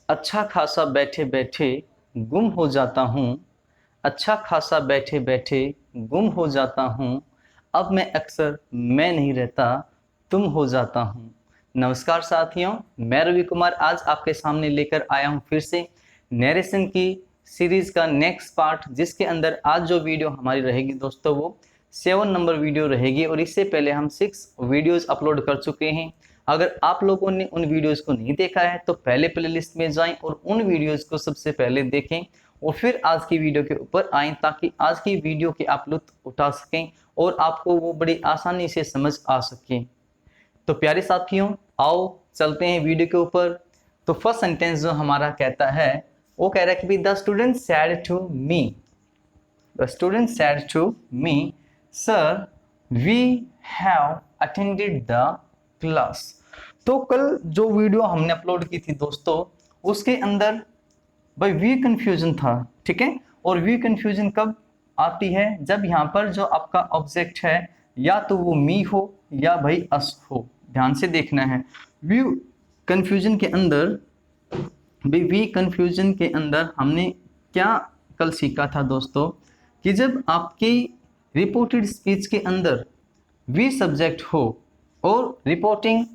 अच्छा खासा बैठे बैठे गुम हो जाता हूँ। अच्छा खासा बैठे बैठे गुम हो जाता हूँ। अब मैं अक्सर मैं नहीं रहता, तुम हो जाता हूँ। नमस्कार साथियों, मैं रवि कुमार आज आपके सामने लेकर आया हूँ फिर से नरेशन की सीरीज का नेक्स्ट पार्ट, जिसके अंदर आज जो वीडियो हमारी रहेगी दोस्तों वो 7 नंबर वीडियो रहेगी। और इससे पहले हम 6 वीडियोस अपलोड कर चुके हैं। अगर आप लोगों ने उन वीडियोस को नहीं देखा है तो पहले प्लेलिस्ट में जाएं और उन वीडियोस को सबसे पहले देखें और फिर आज की वीडियो के ऊपर आएं, ताकि आज की वीडियो के आप लुत्फ उठा सकें और आपको वो बड़ी आसानी से समझ आ सके। तो प्यारे साथियों, आओ चलते हैं वीडियो के ऊपर। तो फर्स्ट सेंटेंस जो हमारा कहता है वो कह रहा है कि the student said to me, the student said to me, sir we have attended the class. तो कल जो वीडियो हमने अपलोड की थी दोस्तों, उसके अंदर भाई वी कंफ्यूजन था, ठीक है। और वी कंफ्यूजन कब आती है? जब यहाँ पर जो आपका ऑब्जेक्ट है या तो वो मी हो या भाई अस हो। ध्यान से देखना है। वी कंफ्यूजन के अंदर, भाई वी कंफ्यूजन के अंदर हमने क्या कल सीखा था दोस्तों, कि जब आपकी रिपोर्टेड स्पीच के अंदर वी सब्जेक्ट हो और रिपोर्टिंग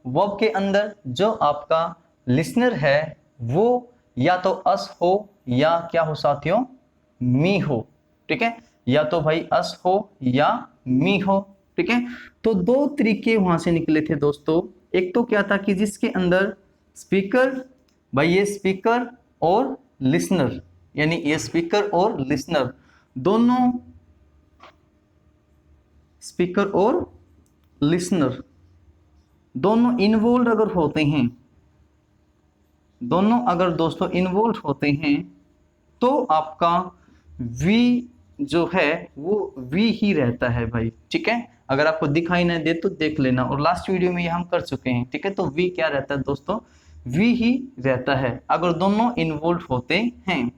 वर्ब के अंदर जो आपका लिसनर है वो या तो अस हो या क्या हो साथियों, मी हो, ठीक है। या तो भाई अस हो या मी हो, ठीक है। तो दो तरीके वहां से निकले थे दोस्तों। एक तो क्या था कि जिसके अंदर स्पीकर, भाई ये स्पीकर और लिसनर, यानी ये स्पीकर और लिसनर दोनों, स्पीकर और लिसनर दोनों इन्वॉल्व अगर होते हैं, दोनों अगर दोस्तों इन्वॉल्व होते हैं तो आपका वी जो है वो वी ही रहता है भाई, ठीक है। अगर आपको दिखाई ना दे तो देख लेना, और लास्ट वीडियो में ये हम कर चुके हैं, ठीक है। तो वी क्या रहता है दोस्तों, वी ही रहता है अगर दोनों इन्वॉल्व होते हैं,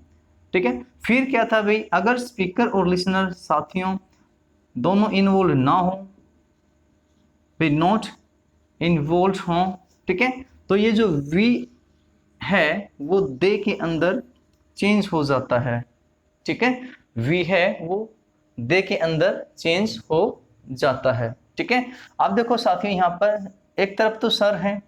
ठीक है। फिर क्या था भाई, अगर स्पीकर और लिसनर साथियों दोनों इन्वॉल्व ना हो, भाई नॉट इन्वॉल्व हों, ठीक है, तो ये जो वी है वो दे के अंदर चेंज हो जाता है, ठीक है। वी है वो दे के अंदर चेंज हो जाता है, ठीक है। आप देखो साथियों, यहाँ पर एक तरफ तो सर है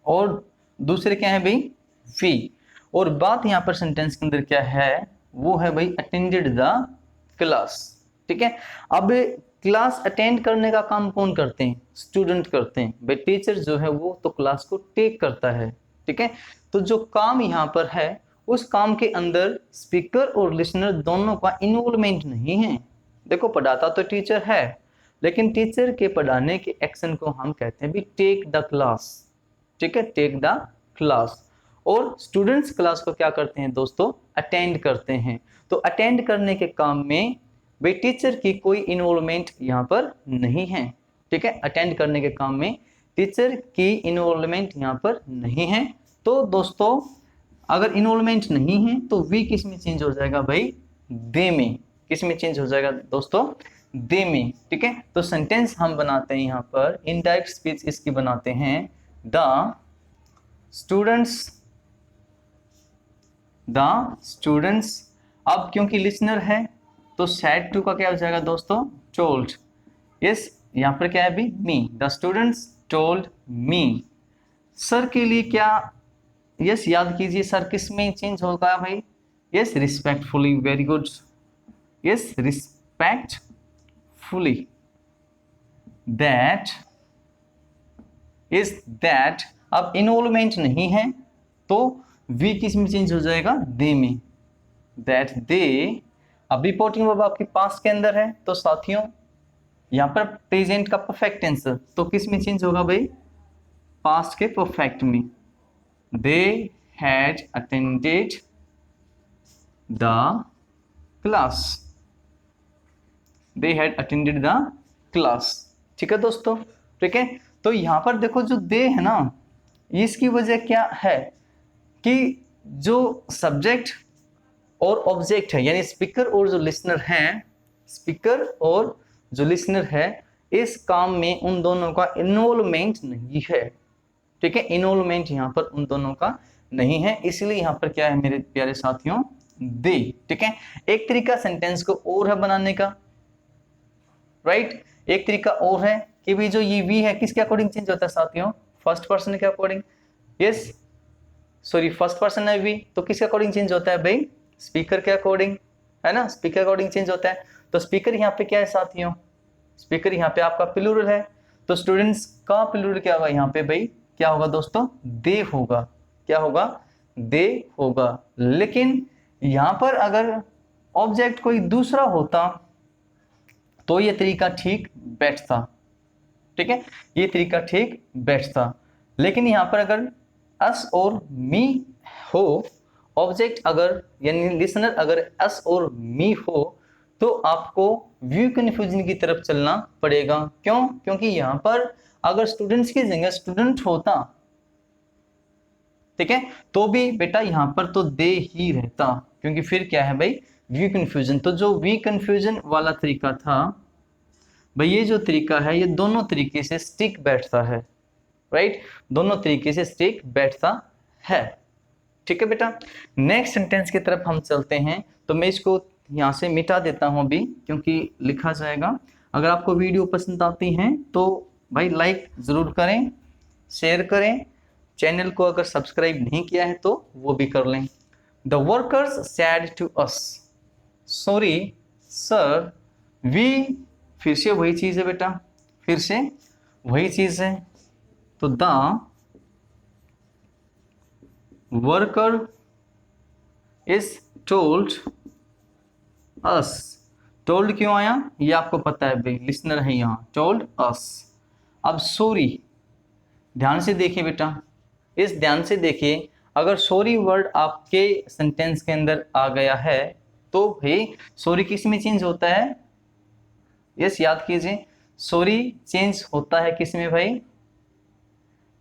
और दूसरे क्या है भाई, वी। और बात यहाँ पर सेंटेंस के अंदर क्या है, वो है भाई अटेंडेड द क्लास, ठीक है। अब क्लास अटेंड करने का काम कौन करते हैं, स्टूडेंट करते हैं भाई। टीचर जो है वो तो क्लास को टेक करता है, ठीक है। तो जो काम यहाँ पर है उस काम के अंदर स्पीकर और लिसनर दोनों का इन्वॉल्वमेंट नहीं है। देखो पढ़ाता तो टीचर है, लेकिन टीचर के पढ़ाने के एक्शन को हम कहते हैं भी टेक द क्लास, ठीक है, टेक द क्लास। और स्टूडेंट्स क्लास को क्या करते हैं दोस्तों, अटेंड करते हैं। तो अटेंड करने के काम में भाई टीचर की कोई इन्वॉल्वमेंट यहाँ पर नहीं है, ठीक है। अटेंड करने के काम में टीचर की इन्वॉल्वमेंट यहाँ पर नहीं है। तो दोस्तों अगर इन्वॉल्वमेंट नहीं है तो वी किस में चेंज हो जाएगा भाई, दे में। किस में चेंज हो जाएगा दोस्तों, दे में, ठीक है। तो सेंटेंस हम बनाते हैं यहाँ पर, इनडायरेक्ट स्पीच इसकी बनाते हैं, द स्टूडेंट्स। अब क्योंकि लिसनर है तो सैड टू का क्या हो जाएगा दोस्तों, टोल्ड। यस, यहाँ पर क्या है भी, me. The students told me. Sir के लिए क्या, यस याद कीजिए सर किस में चेंज होगा भाई, yes respectfully, very good, yes respectfully. That is that. अब इन्वॉल्वमेंट नहीं है तो वी किस में चेंज हो जाएगा, दे में, दैट दे। अब रिपोर्टिंग वर्ब आपके पास्ट के अंदर है तो साथियों यहाँ पर प्रेजेंट का परफेक्ट टेंस तो किस में चेंज होगा भाई, पास्ट के परफेक्ट में। They had attended the class, they had attended the class, ठीक है दोस्तों, ठीक है। तो यहाँ पर देखो जो दे है ना, इसकी वजह क्या है कि जो सब्जेक्ट और ऑब्जेक्ट है, यानी स्पीकर और जो लिसनर हैं, स्पीकर और जो लिसनर है, इस काम में उन दोनों का इन्वॉल्वमेंट नहीं है, ठीक है। इन्वॉल्वमेंट यहाँ पर उन दोनों का नहीं है, इसलिए यहाँ पर क्या है मेरे प्यारे साथियों, दे। ठीक है, एक तरीका सेंटेंस को और है बनाने का, राइट। एक तरीका और है कि भी जो ये वी है किसके अकॉर्डिंग चेंज होता है साथियों, फर्स्ट पर्सन के according. Yes, sorry first person है वी, तो किसके अकॉर्डिंग चेंज होता है भाई, स्पीकर के अकॉर्डिंग, है ना, स्पीकर अकॉर्डिंग चेंज होता है। तो स्पीकर यहाँ पे क्या है साथियों, स्पीकर यहाँ पे आपका प्लूरल है, तो स्टूडेंट्स का प्लूरल क्या होगा यहाँ पे भाई, क्या होगा दोस्तों, दे होगा। क्या होगा, दे होगा। लेकिन यहाँ पर अगर ऑब्जेक्ट कोई दूसरा होता तो ये तरीका ठीक बैठता। ठीक है, ये तरीका ठीक बैठता। लेकिन यहाँ पर अगर अस और मी हो, ऑब्जेक्ट अगर यानी लिसनर अगर अस और मी हो, तो आपको व्यू कन्फ्यूजन की तरफ चलना पड़ेगा। क्यों, क्योंकि यहाँ पर अगर स्टूडेंट्स की जगह स्टूडेंट होता, ठीक है, तो भी बेटा यहाँ पर तो दे ही रहता, क्योंकि फिर क्या है भाई, व्यू कन्फ्यूजन। तो जो व्यू कन्फ्यूजन वाला तरीका था भाई, ये जो तरीका है ये दोनों तरीके से स्टिक बैठता है, राइट, दोनों तरीके से स्टिक बैठता है। ठीक है बेटा, नेक्स्ट सेंटेंस की तरफ हम चलते हैं। तो मैं इसको यहाँ से मिटा देता हूँ अभी, क्योंकि लिखा जाएगा। अगर आपको वीडियो पसंद आती है तो भाई लाइक ज़रूर करें, शेयर करें, चैनल को अगर सब्सक्राइब नहीं किया है तो वो भी कर लें। The workers said to us, sorry sir we, फिर से वही चीज़ है बेटा, फिर से वही चीज़ है। तो the worker is told us, told क्यों आया ये आपको पता है भाई, लिसनर है यहाँ, टोल्ड अस। अब सॉरी, ध्यान से देखिए बेटा, इस ध्यान से देखिए, अगर सॉरी वर्ड आपके सेंटेंस के अंदर आ गया है तो भाई सॉरी किस में चेंज होता है, यस याद कीजिए, सॉरी चेंज होता है किस में भाई,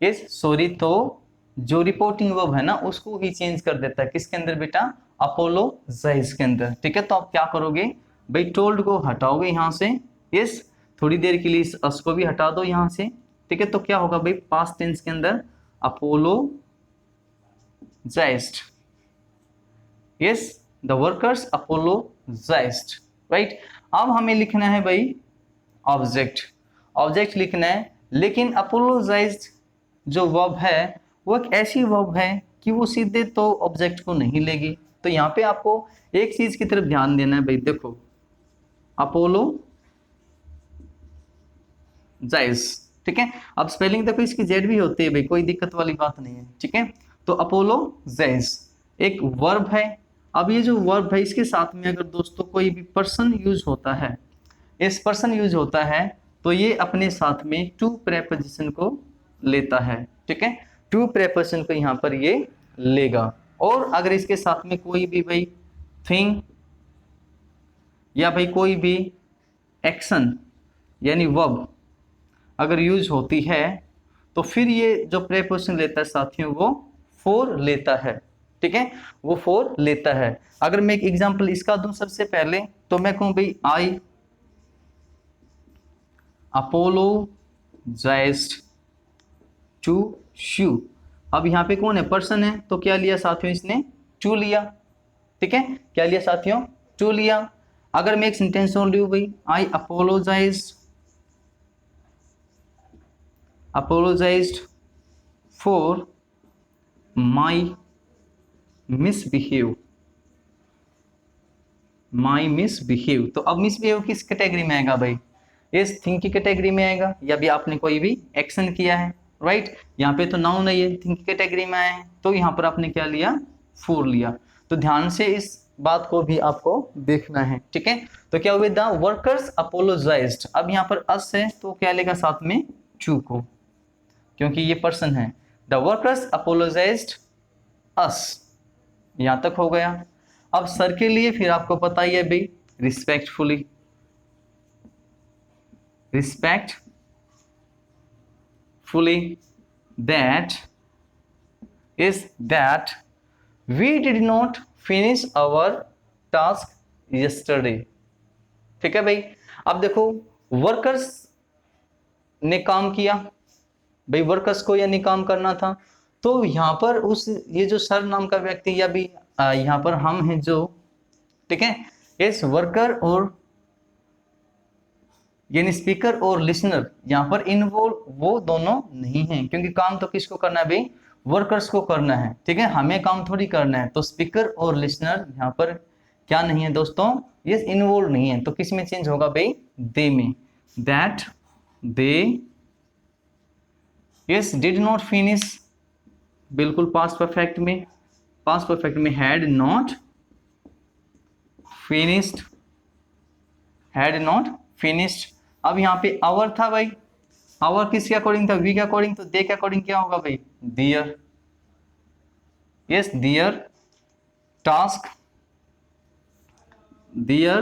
यस सॉरी तो जो रिपोर्टिंग वर्ब है ना उसको ही चेंज कर देता है, किसके अंदर बेटा, अपोलोजाइज के अंदर। ठीक है, तो आप क्या करोगे भाई, टोल्ड को हटाओगे यहाँ से, यस थोड़ी देर के लिए इस अस को भी हटा दो यहाँ से। ठीक है, तो क्या होगा भाई, पास्ट टेंस के अंदर apologised, yes the workers apologised, right. अब हमें लिखना है भाई ऑब्जेक्ट, ऑब्जेक्ट लिखना है, लेकिन अपोलोजाइज्ड जो वर्ब है वो एक ऐसी वर्ब है कि वो सीधे तो ऑब्जेक्ट को नहीं लेगी। तो यहाँ पे आपको एक चीज की तरफ ध्यान देना है भाई, देखो अपोलोजाइज, ठीक है। अब स्पेलिंग देखो इसकी जेड भी होती है भाई, कोई दिक्कत वाली बात नहीं है। ठीक है, तो अपोलोजाइज एक वर्ब है। अब ये जो वर्ब है इसके साथ में अगर दोस्तों कोई भी पर्सन यूज होता है, इस पर्सन यूज होता है तो ये अपने साथ में टू प्रेपोजिशन को लेता है। ठीक है, टू प्रेपोजिशन को यहाँ पर ये लेगा। और अगर इसके साथ में कोई भी भाई थिंग या भाई कोई भी एक्शन यानी वर्ब अगर यूज होती है तो फिर ये जो प्रेपोजिशन लेता है साथियों वो फॉर लेता है। ठीक है, वो फॉर लेता है। अगर मैं एक एग्जांपल इसका दूं सबसे पहले, तो मैं कहूं भाई आई अपोलोजाइज्ड टू यू। अब यहाँ पे कौन है, पर्सन है, तो क्या लिया साथियों इसने, टू लिया। ठीक है, क्या लिया साथियों, टू लिया। अगर मैं एक सेंटेंस और लूं भाई, आई अपोलोजाइज्ड फॉर माई मिसबिहेव, तो अब मिसबिहेव किस कैटेगरी में आएगा भाई, इस थिंग की कैटेगरी में आएगा, या भी आपने कोई भी एक्शन किया है, राइट। यहाँ पे तो नाउन है, ये थिंग की कैटेगरी में आया है, तो यहाँ पर आपने क्या लिया, फॉर लिया। तो ध्यान से इस बात को भी आपको देखना है। ठीक है, तो क्या हुआ, द वर्कर्स अपोलोजाइज्ड। अब यहाँ पर अस है तो क्या लेगा साथ में, टू को, क्योंकि ये पर्सन है। द वर्कर्स अपोलोजाइज्ड अस, यहां तक हो गया। अब सर के लिए फिर आपको पता ही है भाई, respectfully that is that we did not finish our task yesterday. ठीक है भाई, अब देखो वर्कर्स ने काम किया भाई, वर्कर्स को यानी काम करना था, तो यहाँ पर उस ये जो सर नाम का व्यक्ति या भी यहाँ पर हम हैं जो, ठीक है, इस वर्कर और यानी स्पीकर और लिसनर यहाँ पर इन्वॉल्व वो दोनों नहीं है, क्योंकि काम तो किसको करना है भाई, वर्कर्स को करना है, ठीक है, हमें काम थोड़ी करना है। तो स्पीकर और लिसनर यहाँ पर क्या नहीं है दोस्तों, ये इन्वॉल्व नहीं है। तो किस में चेंज होगा भाई, दे में, that they yes did not finish, बिल्कुल पास्ट परफेक्ट में, पास्ट परफेक्ट में had not finished, had not finished. अब यहाँ पे आवर था भाई, आवर किसके अकॉर्डिंग था, वी के अकॉर्डिंग, तो दे के अकॉर्डिंग क्या होगा भाई, दियर, यस दियर टास्क, दियर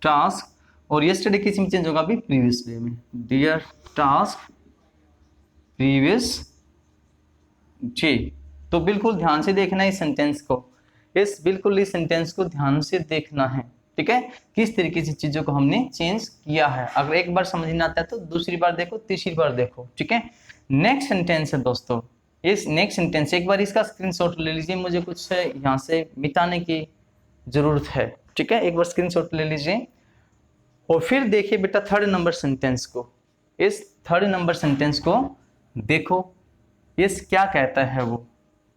टास्क। और यस्टरडे किस में चेंज होगा भाई, प्रीवियस डे में, दियर टास्क प्रीवियस डे। तो बिल्कुल ध्यान से देखना है इस सेंटेंस को, बिल्कुल इस सेंटेंस को ध्यान से देखना है, ठीक है, किस तरीके से चीजों को हमने चेंज किया है। अगर एक बार समझ नहीं आता है तो दूसरी बार देखो, तीसरी बार देखो, ठीक है। नेक्स्ट सेंटेंस है दोस्तों, इस नेक्स्ट सेंटेंस एक बार इसका स्क्रीनशॉट ले लीजिए, मुझे कुछ यहाँ से मिटाने की जरूरत है, ठीक है, एक बार स्क्रीनशॉट ले लीजिए और फिर देखिए बेटा थर्ड नंबर सेंटेंस को, इस थर्ड नंबर सेंटेंस को देखो, इस क्या कहता है वो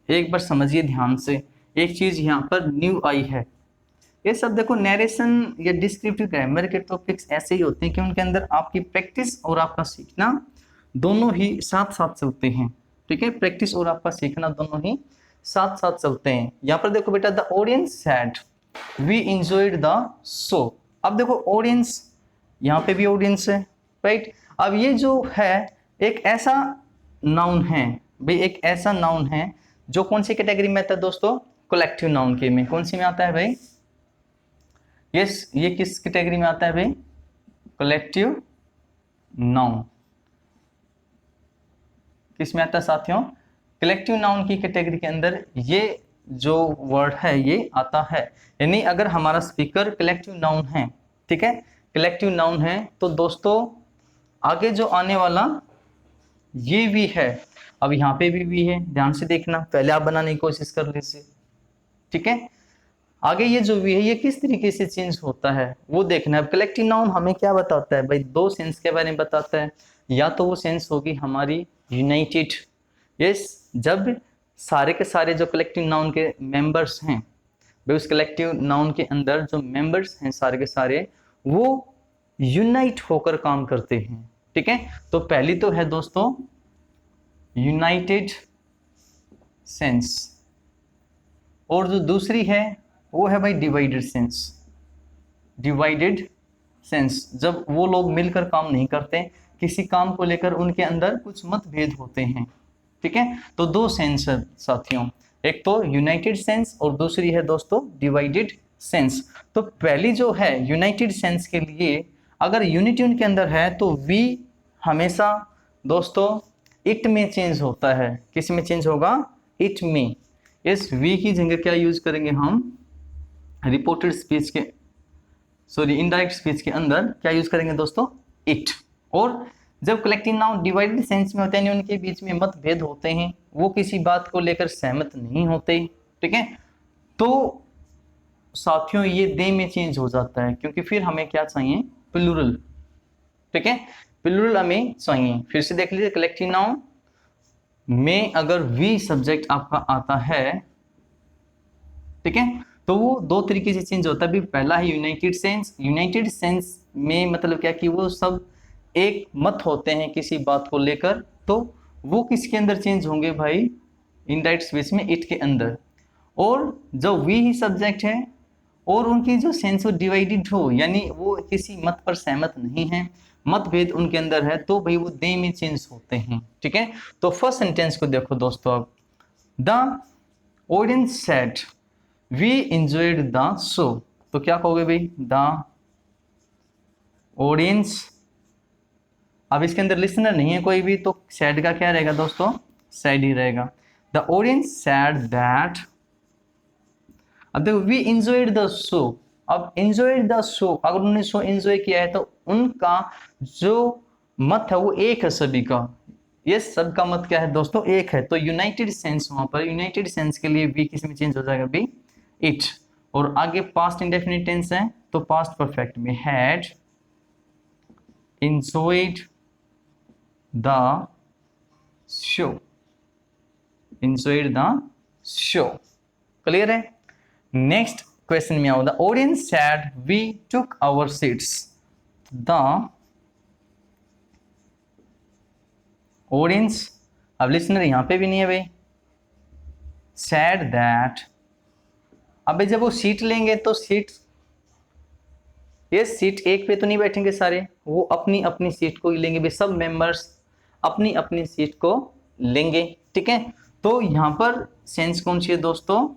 एक बार समझिए ध्यान से। एक चीज यहाँ पर न्यू आई है, ये सब देखो नैरेशन या डिस्क्रिप्टिव ग्रामर के टॉपिक्स ऐसे ही होते हैं कि उनके अंदर आपकी प्रैक्टिस और आपका सीखना दोनों ही साथ साथ चलते हैं, ठीक है, प्रैक्टिस और आपका सीखना दोनों ही साथ साथ चलते हैं। यहाँ पर देखो बेटा, the audience said we enjoyed the show. अब देखो ऑडियंस, यहाँ पे भी ऑडियंस है, राइट। अब ये जो है एक ऐसा नाउन है भाई, एक ऐसा नाउन है जो कौन सी कैटेगरी में आता है दोस्तों, कलेक्टिव नाउन के में, कौन सी में आता है भाई, यस ये किस कैटेगरी में आता है भाई, कलेक्टिव नाउन, किस में आता है साथियों, कलेक्टिव नाउन की कैटेगरी के अंदर ये जो वर्ड है ये आता है। यानी अगर हमारा स्पीकर कलेक्टिव नाउन है, ठीक है, कलेक्टिव नाउन है, तो दोस्तों आगे जो आने वाला ये भी है, अब यहाँ पे भी है, ध्यान से देखना, पहले आप बनाने की कोशिश कर लीजिए, ठीक है। आगे ये जो भी है ये किस तरीके से चेंज होता है वो देखना है। कलेक्टिव नाउन हमें क्या बताता है भाई, दो सेंस के बारे में बताता है, या तो वो सेंस होगी हमारी यूनाइटेड, यस जब सारे के सारे जो कलेक्टिव नाउन के मेंबर्स हैं भाई, उस कलेक्टिव नाउन के अंदर जो मेंबर्स हैं सारे के सारे वो यूनाइट होकर काम करते हैं, ठीक है। तो पहली तो है दोस्तों यूनाइटेड सेंस, और जो दूसरी है वो है भाई डिवाइडेड सेंस, डिवाइडेड सेंस जब वो लोग मिलकर काम नहीं करते, किसी काम को लेकर उनके अंदर कुछ मतभेद होते हैं, ठीक है। तो दो सेंस है साथियों, एक तो यूनाइटेड सेंस और दूसरी है दोस्तों डिवाइडेड सेंस। तो पहली जो है यूनाइटेड सेंस के लिए अगर यूनिटी उनके अंदर है तो वी हमेशा दोस्तों इट में चेंज होता है, किस में चेंज होगा, इट में। इस वी की जगह क्या यूज करेंगे हम, रिपोर्टेड स्पीच के सॉरी इनडायरेक्ट स्पीच के अंदर क्या यूज करेंगे दोस्तों, इट। और जब कलेक्टिव नाउन डिवाइडेड सेंस में होते हैं, उनके बीच में मतभेद होते हैं, वो किसी बात को लेकर सहमत नहीं होते, ठीक है, तो साथियों ये दे में चेंज हो जाता है, क्योंकि फिर हमें क्या चाहिए, प्लूरल, ठीक है, प्लूरल हमें चाहिए। फिर से देख लीजिए, कलेक्टिव नाउन में अगर वी सब्जेक्ट आपका आता है, ठीक है, तो वो दो तरीके से चेंज होता है। पहला है यूनाइटेड सेंस, यूनाइटेड सेंस में मतलब क्या कि वो सब एक मत होते हैं किसी बात को लेकर, तो वो किसके अंदर चेंज होंगे भाई, इनडायरेक्ट स्पीच में इट के अंदर। और जो वी ही सब्जेक्ट है और उनकी जो सेंस डिवाइडेड हो, यानी वो किसी मत पर सहमत नहीं है, मतभेद उनके अंदर है, तो भाई वो दे में चेंज होते हैं, ठीक है। तो फर्स्ट सेंटेंस को देखो दोस्तों, अब the audience said we enjoyed the show, तो क्या कहोगे भाई, द ऑडियंस, अब इसके अंदर लिसनर नहीं है कोई भी, तो सैड का क्या रहेगा दोस्तों, सैड ही रहेगा। द ऑडियंस सैड दैट, अब देखो वी एंजॉयड द शो, अब एंजॉयड द शो, अगर उन्होंने शो एंजॉय किया है तो उनका जो मत है वो एक है सभी का, यस, सबका मत क्या है दोस्तों, एक है। तो यूनाइटेड सेंस, वहां पर यूनाइटेड सेंस के लिए वी किस में चेंज हो जाएगा बी, इट। और आगे पास्ट इंडेफिनिट टेंस है, तो पास्ट परफेक्ट में had enjoyed the show, enjoyed the show। Clear है। नेक्स्ट क्वेश्चन में आओ, the audience said we took our seats. The audience, अब लिसनर यहां पे भी नहीं है भाई, सैड दैट, अबे जब वो सीट लेंगे तो सीट, ये सीट एक पे तो नहीं बैठेंगे सारे, वो अपनी अपनी सीट को ही लेंगे भाई, सब मेंबर्स अपनी अपनी सीट को लेंगे। ठीक है, तो यहां पर सेंस कौन सी है दोस्तों,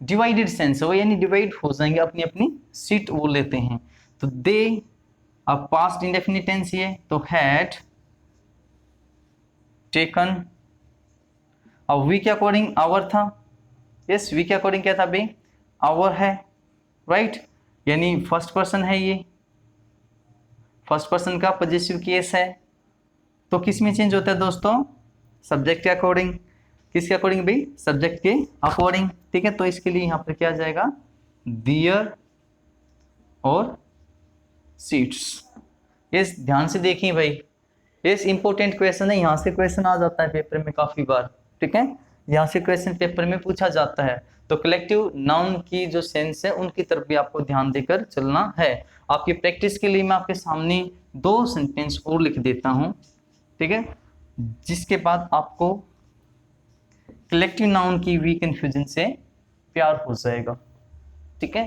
डिवाइडेड सेंस है वो, यानी डिवाइड हो जाएंगे, अपनी अपनी सीट वो लेते हैं। तो दे, अब पास्ट इंडेफिनिट टेंस ये, तो हैड टेकन, अब वी के अकॉर्डिंग आवर था, यस वी के अकॉर्डिंग क्या था भाई, आवर है, राइट, यानी फर्स्ट पर्सन है, ये फर्स्ट पर्सन का पॉजिटिव केस है। तो किस में चेंज होता है दोस्तों, सब्जेक्ट के अकॉर्डिंग। किसके अकॉर्डिंग भाई, सब्जेक्ट के अकॉर्डिंग। ठीक है, तो इसके लिए यहां पर क्या आ जाएगा, दियर और सीट्स। इस ध्यान से देखिए भाई, ये इंपॉर्टेंट क्वेश्चन है, यहाँ से क्वेश्चन आ जाता है पेपर में काफी बार। ठीक है, यहाँ से क्वेश्चन पेपर में पूछा जाता है। तो कलेक्टिव नाउन की जो सेंस है उनकी तरफ भी आपको ध्यान देकर चलना है। आपकी प्रैक्टिस के लिए मैं आपके सामने 2 सेंटेंस और लिख देता हूं, ठीक है, जिसके बाद आपको कलेक्टिव नाउन की वी कंफ्यूजन से प्यार हो जाएगा। ठीक है,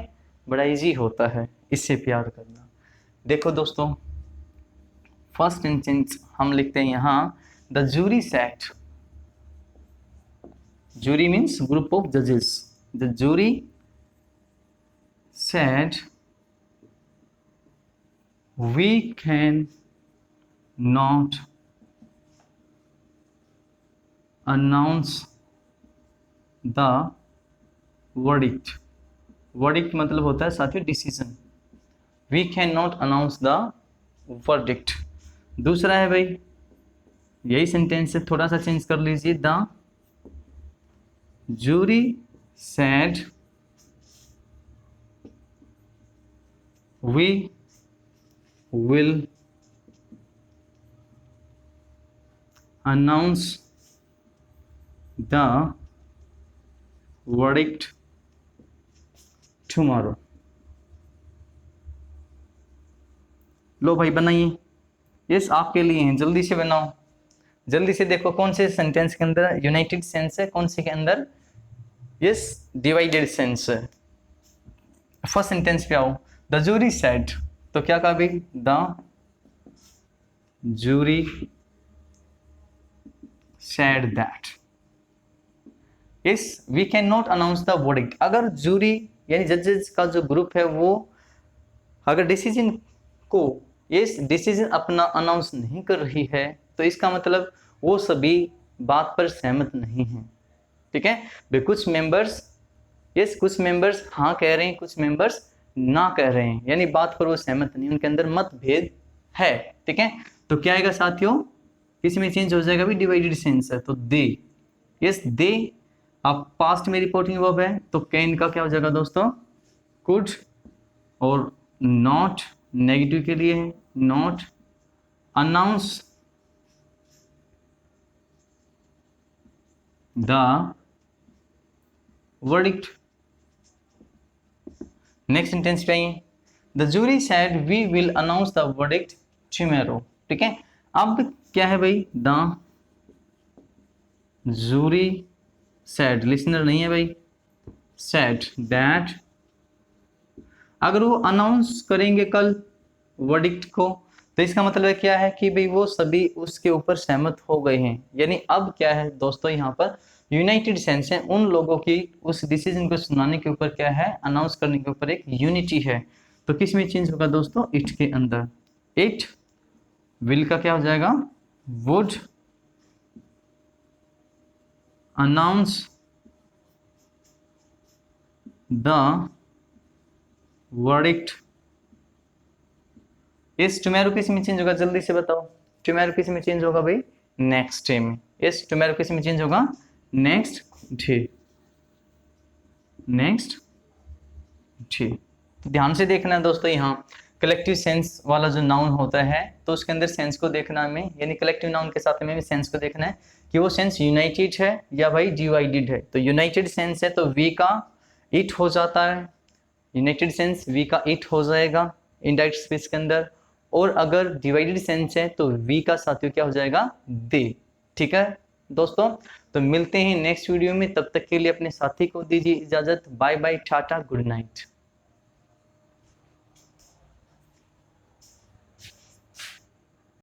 बड़ा इजी होता है इससे प्यार करना। देखो दोस्तों, फर्स्ट सेंटेंस हम लिखते हैं यहां, the jury sat, jury means group of जजेस, the jury said we can not announce the verdict. Verdict मतलब होता है साथियों decision, we can not announce the verdict. दूसरा है भाई, यही सेंटेंस से थोड़ा सा चेंज कर लीजिए, the jury said we will announce the verdict tomorrow. लो भाई बनाइए, यस आपके लिए हैं, जल्दी से बनाओ, जल्दी से देखो कौन से सेंटेंस के अंदर यूनाइटेड सेंस है, कौन से के अंदर यस डिवाइडेड सेंस है। फर्स्ट सेंटेंस पे आओ, द जूरी सेड, तो क्या कहा भाई, the jury said that yes we can not announce the verdict. अगर जूरी यानी जजेस का जो ग्रुप है वो अगर डिसीजन को, इस डिसीजन अपना अनाउंस नहीं कर रही है, तो इसका मतलब वो सभी बात पर सहमत नहीं है। ठीक है भाई, कुछ मेंबर्स यस कुछ मेंबर्स हाँ कह रहे हैं, कुछ मेंबर्स ना कह रहे हैं, यानी बात पर वो सहमत नहीं, उनके अंदर मतभेद है। ठीक है, तो क्या आएगा साथियों, किसी में चेंज हो जाएगा भी, डिवाइडेड सेंस है, तो दे, यस दे। अब पास्ट में रिपोर्टिंग वर्ब है, तो कैन का क्या हो जाएगा दोस्तों, कुड, और नॉट नेगेटिव के लिए है, not announce the verdict. Next sentence पे आइए, the jury said we will announce the verdict tomorrow. ठीक है, अब क्या है भाई, द जूरी सेड, लिसनर नहीं है भाई, सेड दैट, अगर वो अनाउंस करेंगे कल वर्डिक्ट को, तो इसका मतलब क्या है कि भाई वो सभी उसके ऊपर सहमत हो गए हैं, यानी अब क्या है दोस्तों, यहाँ पर यूनाइटेड सेंस है, उन लोगों की उस डिसीजन को सुनाने के ऊपर क्या है, अनाउंस करने के ऊपर एक यूनिटी है। तो किस में चेंज होगा दोस्तों, इट के अंदर, इट विल का क्या हो जाएगा, वुड अनाउंस द वर्डिक्ट। इस टुमारो किस में चेंज होगा, जल्दी से बताओ, टुमारो किस में चेंज होगा भाई, नेक्स्ट डे में। यस, टुमारो किस में चेंज होगा, नेक्स्ट डे, नेक्स्ट डे। ध्यान से देखना है दोस्तों, यहाँ कलेक्टिव सेंस वाला जो नाउन होता है तो उसके अंदर सेंस को देखना हमें, यानी कलेक्टिव नाउन के साथ में भी सेंस को देखना है कि वो सेंस यूनाइटेड है या भाई डिवाइडेड है। तो यूनाइटेड सेंस है तो वी का इट हो जाता है, यूनाइटेड सेंस वी का इट हो जाएगा इनडायरेक्ट स्पीच के अंदर, और अगर डिवाइडेड सेंस है तो वी का साथियों क्या हो जाएगा, दे। ठीक है दोस्तों, तो मिलते हैं नेक्स्ट वीडियो में, तब तक के लिए अपने साथी को दीजिए इजाजत। Bye bye, tata, good night.